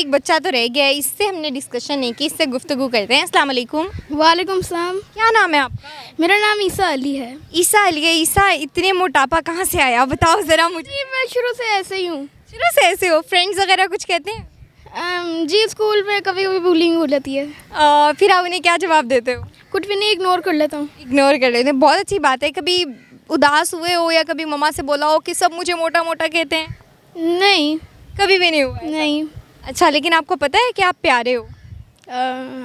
एक बच्चा तो रह गया है, इससे हमने डिस्कशन नहीं की, इससे गुफ्तगू करते हैं। अस्सलाम वालेकुम। वालेकुम सलाम। क्या नाम है आपका? मेरा नाम ईसा अली है। ईसा अली है। ईसा, इतने मोटापा कहाँ से आया बताओ ज़रा मुझे। जी मैं शुरू से ऐसे ही हूँ। शुरू से ऐसे हो? फ्रेंड्स वगैरह कुछ कहते हैं? जी स्कूल में कभी कभी बुलिंग हो जाती है। फिर आप उन्हें क्या जवाब देते हो? कुछ भी नहीं, इग्नोर कर लेता हूँ। इग्नोर कर लेते हैं, बहुत अच्छी बात है। कभी उदास हुए हो या कभी मम्मा से बोला हो कि सब मुझे मोटा मोटा कहते हैं? नहीं। कभी भी नहीं हुआ ऐसा? नहीं। अच्छा, लेकिन आपको पता है कि आप प्यारे हो?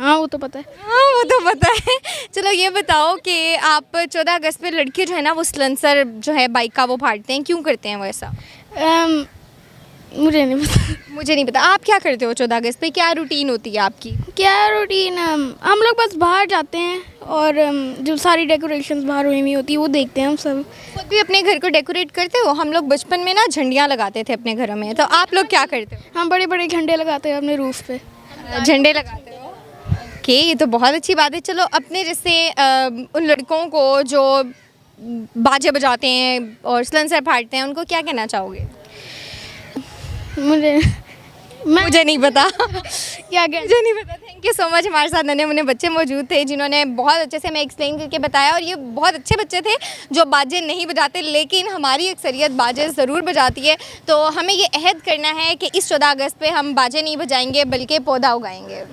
हाँ वो तो पता है। हाँ वो तो पता है। चलो ये बताओ कि आप 14 अगस्त पे लड़के जो है ना वो सलेंसर जो है बाइक का वो फाड़ते हैं, क्यों करते हैं वो ऐसा? मुझे नहीं पता। मुझे नहीं पता। आप क्या करते हो 14 अगस्त पे? क्या रूटीन होती है आपकी? क्या रूटीन? हम लोग बस बाहर जाते हैं और जो सारी डेकोरेशंस बाहर हुई हुई होती है वो देखते हैं हम सब। खुद भी अपने घर को डेकोरेट करते हो? हम लोग बचपन में ना झंडियाँ लगाते थे अपने घरों में, तो आप लोग क्या करते हो? हम बड़े बड़े झंडे लगाते हैं अपने रूफ पे। झंडे लगाते हो? ओके, ये तो बहुत अच्छी बात है। चलो, अपने जैसे उन लड़कों को जो बाजे बजाते हैं और सलेंसर फाड़ते हैं उनको क्या कहना चाहोगे? मुझे नहीं पता। क्या कह मुझे नहीं पता। Thank you so much. हमारे साथ नन्हे मुन्ने बच्चे मौजूद थे जिन्होंने बहुत अच्छे से हमें एक्सप्लेन करके बताया, और ये बहुत अच्छे बच्चे थे जो बाजे नहीं बजाते, लेकिन हमारी अक्सरियत बाजे ज़रूर बजाती है। तो हमें ये अहद करना है कि इस 14 अगस्त पे हम बाजे नहीं बजाएंगे बल्कि पौधा उगाएंगे।